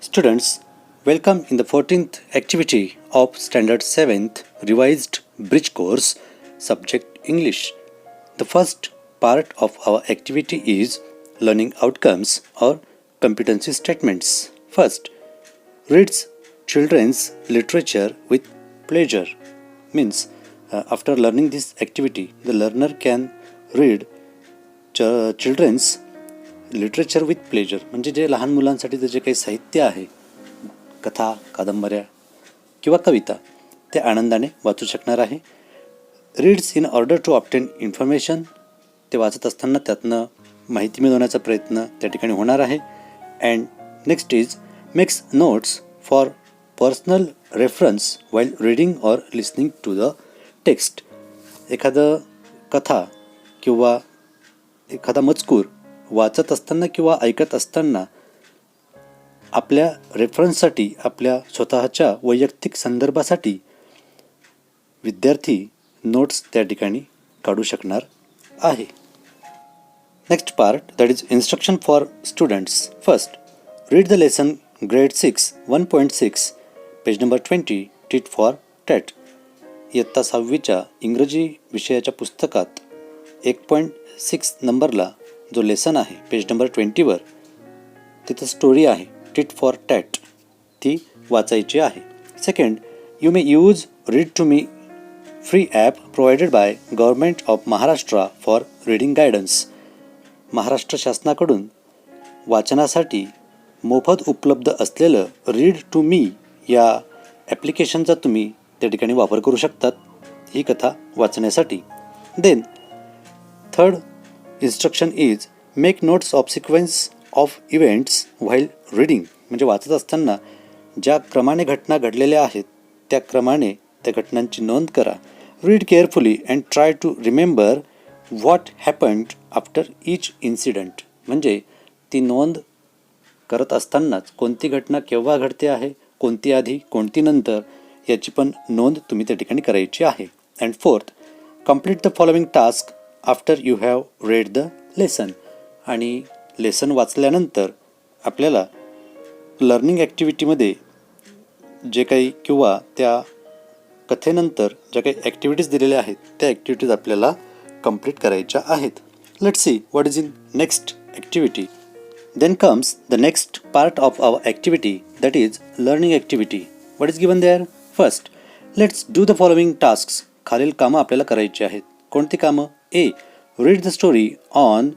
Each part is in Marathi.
Students, welcome in the 14th activity of Standard 7th Revised Bridge Course, subject English. The first part of our activity is learning outcomes or competency statements. First, reads children's literature with pleasure. Means, after learning this activity, the learner can read children's literature with pleasure. म्हणजे जे लहान मुलांसाठी जे काही साहित्य आहे, कथा, कादंबऱ्या किंवा कविता, ते आनंदाने वाचू शकणार आहे. Reads in order to obtain information. ते वाचत असताना त्यातनं माहिती मिळवण्याचा प्रयत्न त्या ठिकाणी होणार आहे. And next is makes notes for personal reference while reading or listening to the text. एखादं कथा किंवा एखादा मजकूर वाचत असताना किंवा ऐकत असताना आपल्या रेफरन्ससाठी, आपल्या स्वतःच्या वैयक्तिक संदर्भासाठी विद्यार्थी नोट्स त्या ठिकाणी काढू शकणार आहे. Next part, that is instruction for students. First, read the lesson grade 6 1.6 page number 20 tit for tat. इयत्ता 6वीच्या इंग्रजी विषयाच्या पुस्तकात 1.6 नंबरला जो लेसन आहे पेज नंबर 20वर, तिथं स्टोरी आहे टिट फॉर टॅट, ती वाचायची आहे. Second, you may use read to me free app provided by government of Maharashtra for reading guidance. Maharashtra शासनाकडून वाचनासाठी मोफत उपलब्ध असलेलं रीड टू मी या ॲप्लिकेशनचा तुम्ही त्या ठिकाणी वापर करू शकतात ही कथा वाचण्यासाठी. Then third instruction is make notes of sequence of events while reading. म्हणजे वाचत असताना ज्या क्रमाने घटना घडलेल्या आहेत त्या क्रमाने त्या घटनांची नोंद करा. Read carefully and try to remember what happened after each incident. म्हणजे ती नोंद करत असतानाच कोणती घटना केव्हा घडते आहे, कोणती आधी कोणती नंतर, याची पण नोंद तुम्ही त्या ठिकाणी करायची आहे. And fourth, complete the following task after you have read the lesson. आणि लेसन वाचल्यानंतर आपल्याला लर्निंग ॲक्टिव्हिटीमध्ये जे काही किंवा त्या कथेनंतर ज्या काही ॲक्टिव्हिटीज दिलेल्या आहेत त्या ॲक्टिव्हिटीज आपल्याला कंप्लीट करायच्या आहेत. Let's see what is in next activity. Then comes the next part of our activity, that is learning activity. What is given there? First, let's do the following tasks. खालील कामं आपल्याला करायची आहेत. कोणती कामं? ए, read the story on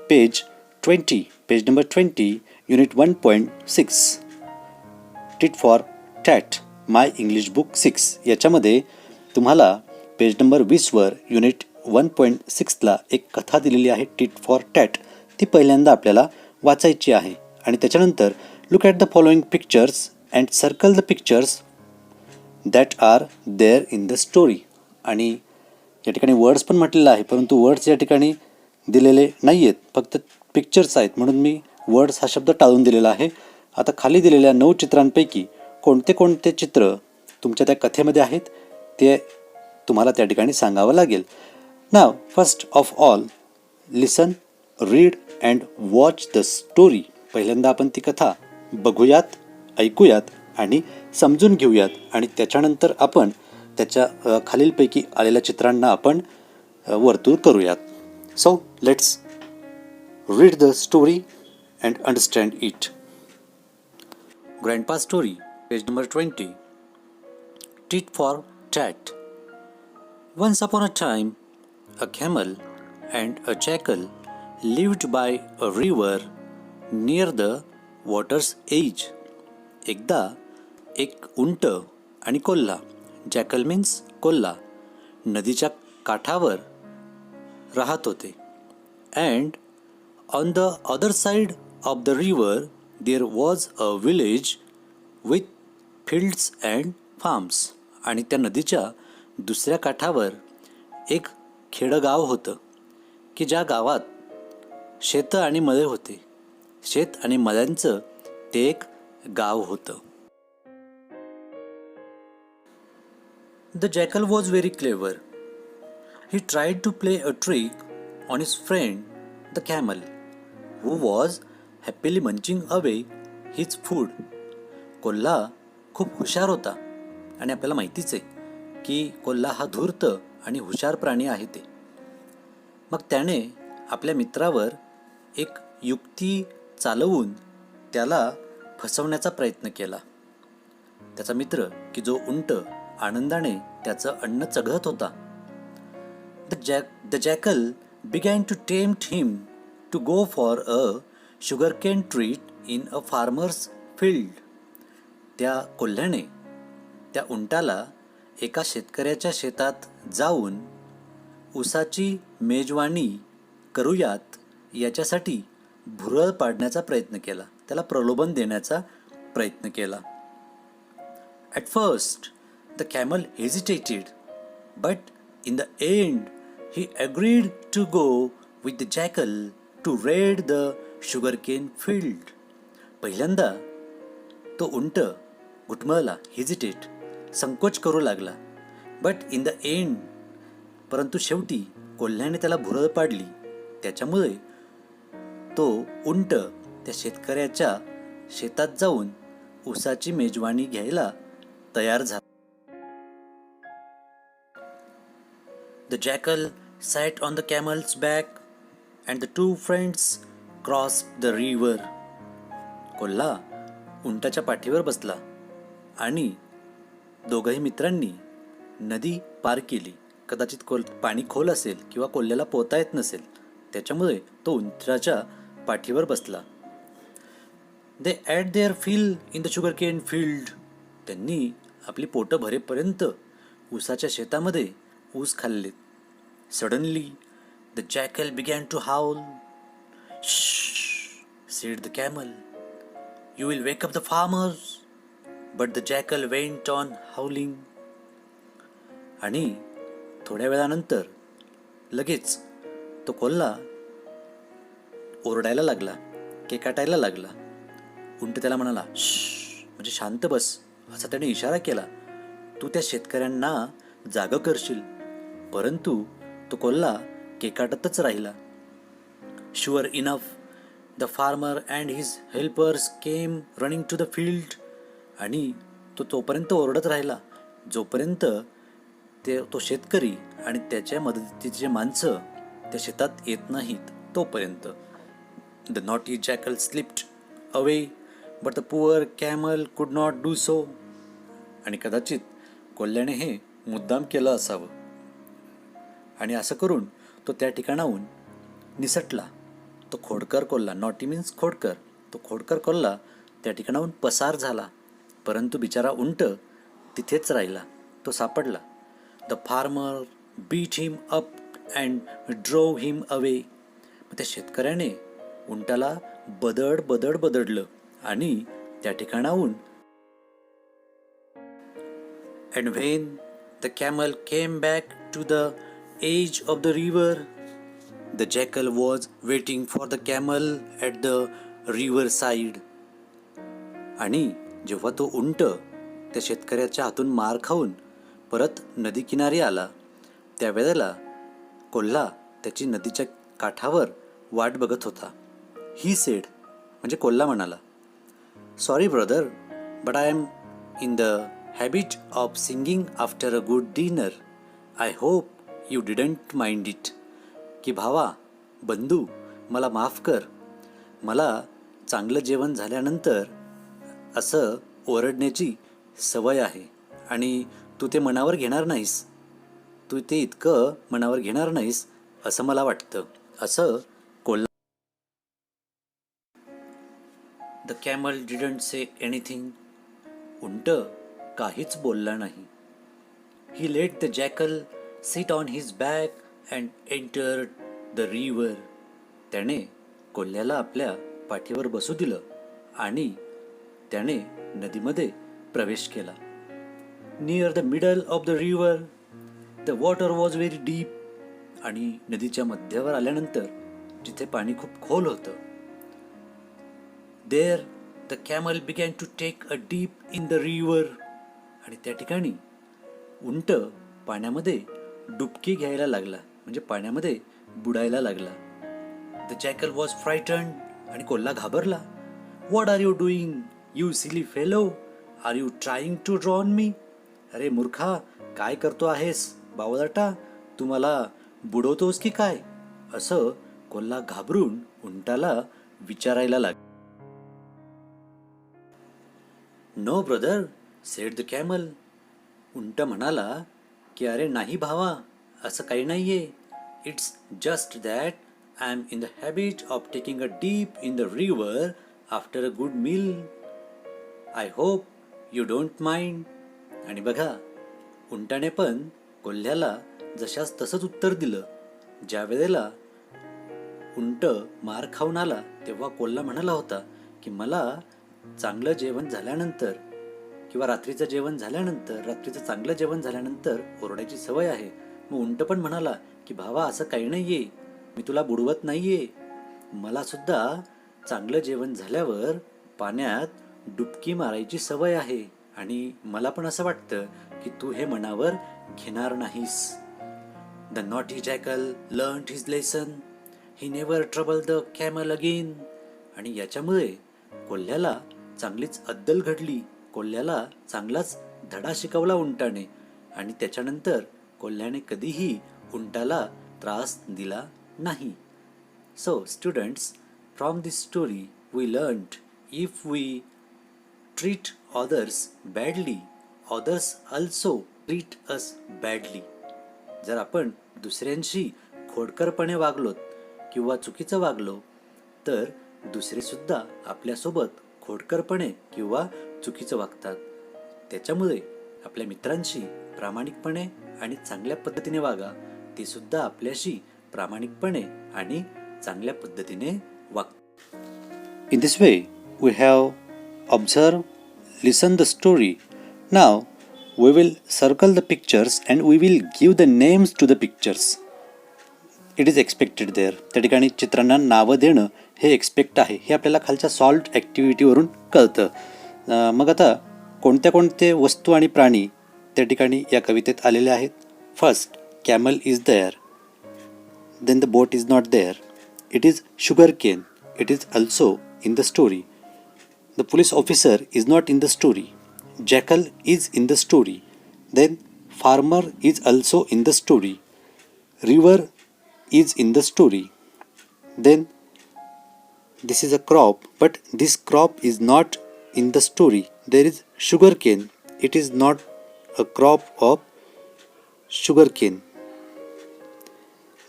page 20, page number 20, unit 1.6 tit for tat my English book 6. याच्यामध्ये तुम्हाला पेज नंबर 20वर युनिट 1.6ला एक कथा दिलेली आहे टिट फॉर टॅट. ती पहिल्यांदा आपल्याला वाचायची आहे. आणि त्याच्यानंतर look at the following pictures and circle the pictures that are there in the story. आणि या ठिकाणी वर्ड्स पण म्हटलेलं आहे, परंतु वर्ड्स या ठिकाणी दिलेले नाही आहेत, फक्त पिक्चर्स आहेत, म्हणून मी वर्ड्स हा शब्द टाळून दिलेला आहे. आता खाली दिलेल्या 9 चित्रांपैकी कोणते कोणते चित्र तुमच्या त्या कथेमध्ये आहेत ते तुम्हाला त्या ठिकाणी सांगावं लागेल. Now first of all listen, read and watch the story. पहिल्यांदा आपण ती कथा बघूयात, ऐकूयात आणि समजून घेऊयात. आणि त्याच्यानंतर आपण त्याच्या खालीलपैकी आलेल्या चित्रांना आपण वर्तुळ करूयात. So let's read the story and understand it. Grandpa story, page number 20, tit for tat. Once upon a time, a camel and a jackal lived by a river near the water's edge. एकदा एक उंट आणि कोल्हा, जॅकल मीन्स कोल्हा, नदीच्या काठावर राहत होते. And on the other side of the river there was a village with fields and farms. आणि त्या नदीच्या दुसऱ्या काठावर एक खेडगाव होतं की ज्या गावात शेतं आणि मळे होते. शेत आणि मळ्यांचं ते एक गाव होतं. The jackal was very clever. He tried to play a trick on his friend the camel, who was happily munching away his food. कोल्हा खूप हुशार होता आणि आपल्याला माहितीच आहे की कोल्हा हा धूर्त आणि हुशार प्राणी आहे ते. मग त्याने आपल्या मित्रावर एक युक्ती चालवून त्याला फसवण्याचा प्रयत्न केला. त्याचा मित्र की जो उंट आनंदाने त्याचं अन्न चघळत होता. The jackal began to tempt him to go for a sugarcane treat in a farmer's field. त्या कोल्ह्याने त्या उंटाला एका शेतकऱ्याच्या शेतात जाऊन उसाची मेजवानी करूयात याच्यासाठी भुरळ पाडण्याचा प्रयत्न केला, त्याला प्रलोभन देण्याचा प्रयत्न केला. At first, the camel hesitated, but in the end, he agreed to go with the jackal to raid the sugarcane field. पहिल्यांदा तो उंट घुटमळला, हेजिटेट, संकोच करू लागला. बट इन द एंड, परंतु शेवटी कोल्ह्याने त्याला भुरळ पाडली. त्याच्यामुळे तो उंट त्या शेतकऱ्याच्या शेतात जाऊन उसाची मेजवानी घ्यायला तयार झाला. The jackal sat on the camel's back and the two friends crossed the river. कोल्हा उंटाच्या पाठीवर बसला आणि दोघंही मित्रांनी नदी पार केली. कदाचित पाणी खोल असेल किंवा कोल्ह्याला पोहता येत नसेल, त्याच्यामुळे तो उंटाच्या पाठीवर बसला. They ate their fill in the sugarcane field. त्यांनी आपली पोटं भरेपर्यंत ऊसाच्या शेतामध्ये ऊस खाल्ले. Suddenly, the jackal began to howl. "Shh," said the camel. "You will wake up the farmers." But the jackal went on howling. आणि थोड्या वेळानंतर लगेच तो कोल्हा ओरडायला लागला, केकाटायला लागला. उंट त्याला म्हणाला, "श्श," म्हणजे शांत बस, असा त्याने इशारा केला. तू त्या शेतकऱ्यांना जागं करशील. परंतु तो कोल्हा केकाटतच राहिला. Sure enough, the farmer and his helpers came running to the field. आणि तो तोपर्यंत ओरडत राहिला जोपर्यंत तो शेतकरी आणि त्याच्या मदतीचे माणसं त्या शेतात येत नाहीत तोपर्यंत. The naughty jackal slipped away, but the poor camel could not do so. आणि कदाचित कोल्ह्याने हे मुद्दाम केलं असावं. आणि असं करून तो त्या ठिकाणाहून निसटला. तो खोडकर कोल्हा, नॉटी मीन्स खोडकर, तो खोडकर कोल्हा त्या ठिकाणाहून पसार झाला. परंतु बिचारा उंट तिथेच राहिला, तो सापडला. The farmer beat him up and drove him away. मग त्या शेतकऱ्याने उंटाला बदडलं आणि त्या ठिकाणाहून. And when the camel came back to the edge of the river, the jackal was waiting for the camel at the river side. आणि जेव्हा तो उंट त्या शेतकऱ्याच्या हातून मार खाऊन परत नदी किनारी आला, त्यावेळेला कोल्हा त्याची नदीच्या काठावर वाट बघत होता. ही सेड, म्हणजे कोल्हा म्हणाला, "sorry brother, but I am in the habit of singing after a good dinner. I hope you didn't mind it." की भावा, बंधू, मला माफ कर, मला चांगलं जेवण झाल्यानंतर असं ओरडण्याची सवय आहे आणि तू ते मनावर घेणार नाहीस, तू ते इतकं मनावर घेणार नाहीस असं मला वाटतं, असं कोल्हा. The camel didn't say anything. उंट काहीच बोलला नाही. He let the jackal sit on his back and entered the river. त्याने कोल्ह्याला आपल्या पाठीवर बसू दिलं आणि त्याने नदीमध्ये प्रवेश केला. Near the middle of the river the water was very deep. आणि नदीच्या मध्यावर आल्यानंतर जिथे पाणी खूप खोल होतं, there the camel began to take a deep in the river. आणि त्या ठिकाणी उंट पाण्यामध्ये डुबकी घ्यायला लागला, म्हणजे पाण्यामध्ये बुडायला लागला. The jackal was frightened. आणि कोल्हा घाबरला. What are you doing, you silly fellow? Are you trying to drown me? अरे मूर्खा, काय करतो आहेस बावळटा? तू मला बुडवतोस की काय? असं कोल्हा घाबरून उंटाला विचारायला लागला. No brother, said the camel. उंट म्हणाला की अरे नाही भावा, असं काही नाहीये. It's just that I am in the habit of taking a deep in the river after a good meal. I hope you don't mind. आणि बघा, उंटाने पण कोल्ह्याला जशास तसंच उत्तर दिलं. ज्या वेळेला उंट मार खाऊन आला तेव्हा कोल्हा म्हणाला होता की मला चांगलं जेवण झाल्यानंतर किंवा रात्रीचं जेवण झाल्यानंतर, रात्रीचं चांगलं जेवण झाल्यानंतर ओरडायची सवय आहे. मग उंट पण म्हणाला की भावा, असं काही नाहीये, मी तुला बुडवत नाहीये, मला सुद्धा चांगलं जेवण झाल्यावर पाण्यात डुबकी मारायची सवय आहे आणि मला पण असं वाटतं की तू हे मनावर घेणार नाहीस. The naughty jackal learned his lesson, he never trouble the camel again. आणि याच्यामुळे कोल्ह्याला चांगलीच अद्दल घडली, कोल्ह्याला चांगलाच धडा शिकवला उंटाने आणि त्याच्यानंतर कोल्ह्याने कधीही उंटाला त्रास दिला नाही. So students, from this story we learned if we treat others badly, others also treat us badly. जर आपण दुसऱ्यांशी खोडकरपणे वागलोत किंवा चुकीचं वागलो तर दुसरे सुद्धा आपल्यासोबत खोडकरपणे किंवा चुकीचं वागतात. त्याच्यामुळे आपल्या मित्रांशी प्रामाणिकपणे आणि चांगल्या पद्धतीने वागा, ते सुद्धा आपल्याशी प्रामाणिकपणे आणि चांगल्या पद्धतीने वागतात. In this way we have observe, listen the story. Now we will circle the pictures and we will give the names to the pictures. It is expected there. त्या ठिकाणी चित्रांना नावं देणं हे एक्सपेक्ट आहे, हे आपल्याला खालच्या सॉल्व्ड ॲक्टिव्हिटीवरून कळतं. मग आता कोणत्या कोणते वस्तू आणि प्राणी त्या ठिकाणी या कवितेत आलेले आहेत. First, camel is there, then the boat is not there. It is sugar cane, it is also in the story. The police officer is not in the story. Jackal is in the story. Then farmer is also in the story. River is in the story. Then this is a crop, but this crop is not in the story. There is sugarcane. It is not a crop of sugarcane.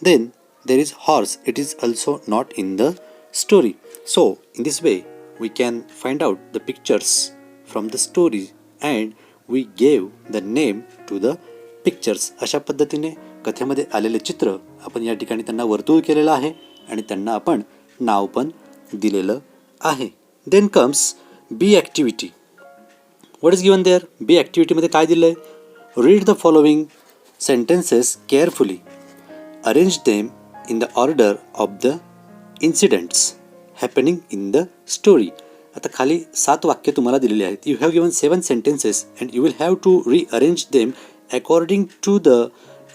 Then there is horse. It is also not in the story. So in this way we can find out the pictures from the story and we gave the name to the pictures. अशा पद्धतीने कथेमध्ये आलेले चित्र आपण या ठिकाणी त्यांना वर्तुळ केलेलं आहे आणि त्यांना आपण नाव पण दिलेलं आहे. Then comes B activity. What is given there? B ॲक्टिव्हिटीमध्ये काय दिलं आहे? Read the following sentences carefully, arrange them in the order of the incidents happening in the story. आता खाली 7 वाक्य तुम्हाला दिलेली आहेत. You have given 7 sentences and you will have to rearrange them according to the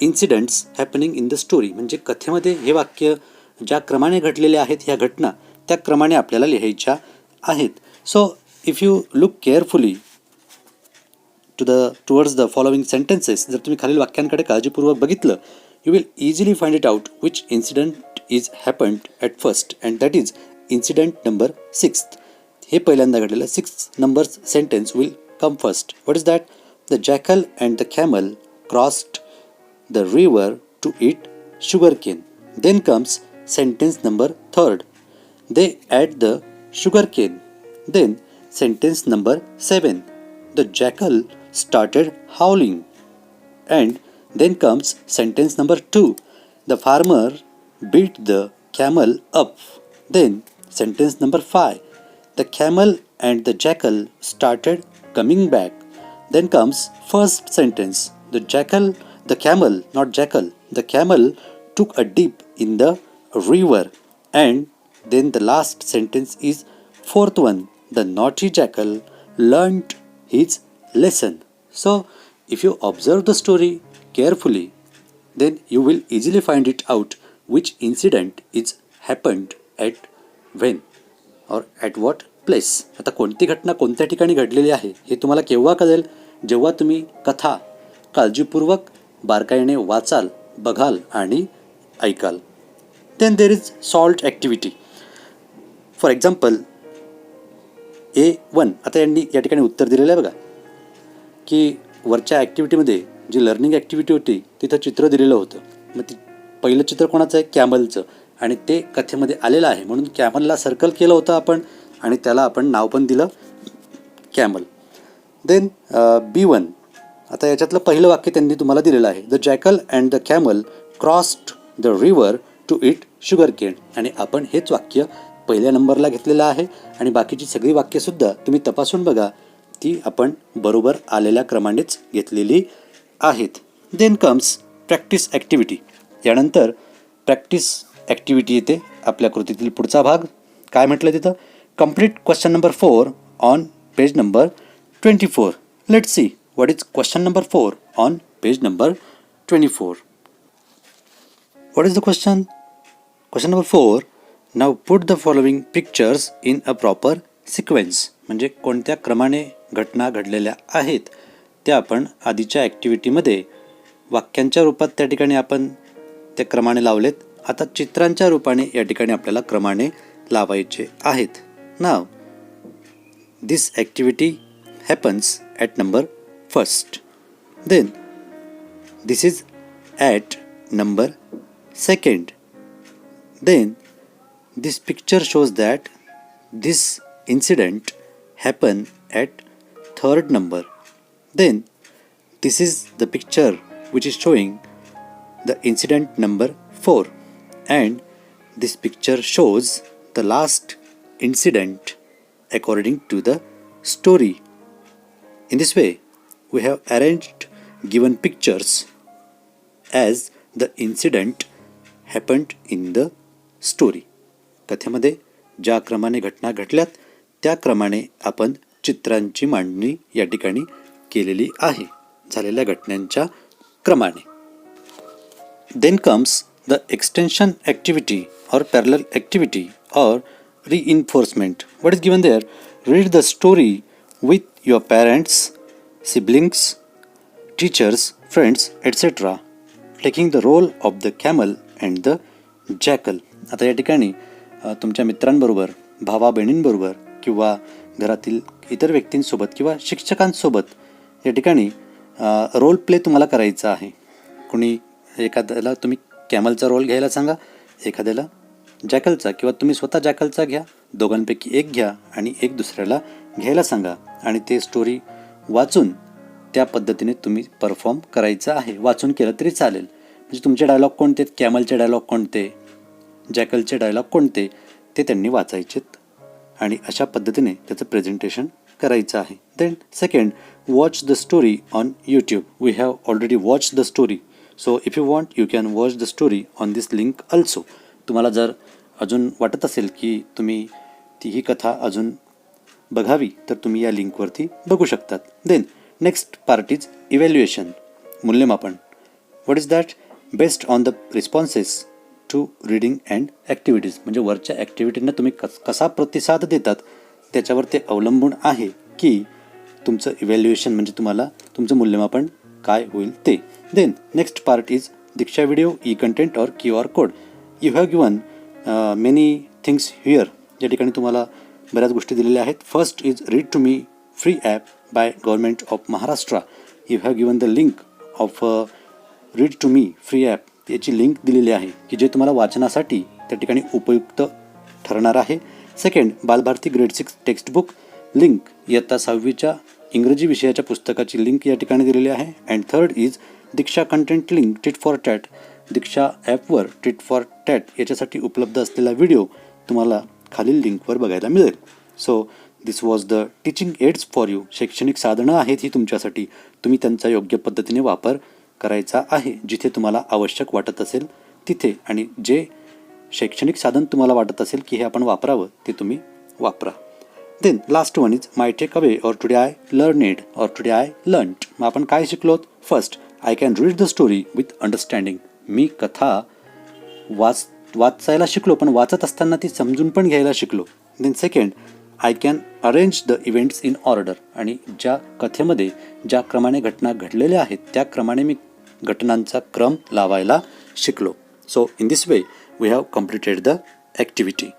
incidents happening in the story. म्हणजे कथेमध्ये हे वाक्य ज्या क्रमाने घडलेले आहेत, ह्या घटना त्या क्रमाने आपल्याला लिहायच्या आहेत. So if you look carefully towards the following sentences, जर तुम्ही खालील वाक्यांकडे काळजीपूर्वक बघितलं, you will easily find it out which incident is happened at first and that is incident number 6. हे पहिल्यांदा घडलेलं 6 numbers sentence will come first. What is that? The jackal and the camel crossed the river to eat sugar cane. Then comes sentence number 3. They at the sugar cane. Then sentence number 7. The jackal started howling. And then comes sentence number 2. The farmer beat the camel up. Then sentence number 5. The camel and the jackal started coming back. Then comes first sentence. The camel, not jackal, the camel took a dip in the river. And then the last sentence is fourth one. The naughty jackal learnt his lesson. So if you observe the story carefully, then you will easily find it out which incident is happened at when or at what place. आता कोणती घटना कोणत्या ठिकाणी घडलेली आहे हे तुम्हाला केव्हा कळेल? जेव्हा तुम्ही कथा काळजीपूर्वक बारकाईने वाचाल, बघाल आणि ऐकाल. Then there is salt activity. For example A1. आता यांनी या ठिकाणी उत्तर दिलेलं आहे बघा, की वरच्या ॲक्टिव्हिटीमध्ये जी लर्निंग ॲक्टिव्हिटी होती तिथं चित्र दिलेलं होतं. मग ती पहिलं चित्र कोणाचं आहे? कॅमलचं. आणि ते कथेमध्ये आलेलं आहे म्हणून कॅमलला सर्कल केलं होतं आपण आणि त्याला आपण नाव पण दिलं कॅमल. Then B1. आता याच्यातलं पहिलं वाक्य त्यांनी तुम्हाला दिलेलं आहे. The jackal and the camel crossed the river to eat sugar cane. आणि आपण हेच वाक्य पहिल्या नंबरला घेतलेलं आहे आणि बाकीची सगळी वाक्यसुद्धा तुम्ही तपासून बघा, ती आपण बरोबर आलेल्या क्रमानेच घेतलेली आहेत. Then comes practice activity. यानंतर प्रॅक्टिस ॲक्टिव्हिटी येते आपल्या कृतीतील पुढचा भाग. काय म्हटलं तिथं? Complete question number 4 on page number 24. Let's see what is question number 4 on page number 24. What is the question? Question number 4. Now put the following pictures in a proper sequence. म्हणजे कोणत्या क्रमाने घटना घडलेल्या आहेत त्या आपण आधीच्या ॲक्टिव्हिटीमध्ये वाक्यांच्या रूपात त्या ठिकाणी आपण त्या क्रमाने लावलेत. आता चित्रांच्या रूपाने या ठिकाणी आपल्याला क्रमाने लावायचे आहेत. Now this activity happens at number 1. Then this is at number 2. Then this picture shows that this incident happened at 3rd number. Then this is the picture which is showing the incident number 4 and this picture shows the last incident according to the story. In this way we have arranged given pictures as the incident happened in the story. कथेमध्ये ज्या क्रमाने घटना घडल्यात त्या क्रमाने आपण चित्रांची मांडणी या ठिकाणी केलेली आहे झालेल्या घटनांच्या क्रमाने. Then comes the extension activity or parallel activity or reinforcement. What is given there? Read the story with your parents, siblings, teachers, friends, etc. taking the role of the camel and the jackal. आता या ठिकाणी तुमच्या मित्रांबरोबर, भावा बहिणींबरोबर किंवा घरातील इतर व्यक्तींसोबत किंवा शिक्षकांसोबत या ठिकाणी रोल प्ले तुम्हाला करायचा आहे. कुणी एखाद्याला तुम्ही कॅमलचा रोल घ्यायला सांगा, एखाद्याला जॅकलचा, किंवा तुम्ही स्वतः जॅकलचा घ्या. दोघांपैकी एक घ्या आणि एक दुसऱ्याला घ्यायला सांगा आणि ते स्टोरी वाचून त्या पद्धतीने तुम्ही परफॉर्म करायचं आहे. वाचून केलं तरी चालेल. म्हणजे तुमचे डायलॉग कोणते, कॅमलचे डायलॉग कोणते, जॅकलचे डायलॉग कोणते ते त्यांनी वाचायचेत आणि अशा पद्धतीने त्याचं प्रेझेंटेशन करायचं आहे. Then second, watch the story on YouTube. We have already watch the story, so if you want you can watch the story on this link also. तुम्हाला जर अजून वाटत असेल की तुम्ही ही कथा अजून बघावी तर तुम्ही या लिंकवरती बघू शकतात. Then next part is evaluation, मूल्यमापन. What is that? Based on the responses to reading and activities. म्हणजे वरच्या ॲक्टिव्हिटींना तुम्ही कसा प्रतिसाद देतात त्याच्यावर ते अवलंबून आहे की तुमचं इव्हॅल्युएशन म्हणजे तुम्हाला तुमचं मूल्यमापन काय होईल ते. Then next part is Diksha video, e content और QR code. You have given many things here. या ठिकाणी तुम्हाला बऱ्याच गोष्टी दिलेल्या आहेत. First is read to me free app by government of Maharashtra. You have given the link of read to me free app. याची लिंक दिलेली आहे की जे तुम्हाला वाचनासाठी त्या ठिकाणी उपयुक्त ठरणार आहे. Second, Balbharati grade 6 textbook link, इयत्ता 6वीच्या इंग्रजी विषयाच्या पुस्तकाची लिंक या ठिकाणी दिलेली आहे. And third is Diksha content link tit for tat. Diksha ॲपवर टिट फॉर टॅट याच्यासाठी उपलब्ध असलेला व्हिडिओ तुम्हाला खालील लिंकवर बघायला मिळेल. So this was the teaching aids for you. शैक्षणिक साधनं आहेत ही तुमच्यासाठी. तुम्ही त्यांचा योग्य पद्धतीने वापर करायचा आहे जिथे तुम्हाला आवश्यक वाटत असेल तिथे, आणि जे शैक्षणिक साधन तुम्हाला वाटत असेल की हे आपण वापरावं ते तुम्ही वापरा. Then last one is my take away or today I learned or today I learned. मग आपण काय शिकलोत? First, I can read the story with understanding. मी कथा वाचायला शिकलो पण वाचत असताना ती समजून पण घ्यायला शिकलो. Then second, I can arrange the events in order. आणि ज्या कथेमध्ये ज्या क्रमाने घटना घडलेल्या आहेत त्या क्रमाने मी घटनांचा क्रम लावायला शिकलो. So in this way we have completed the activity.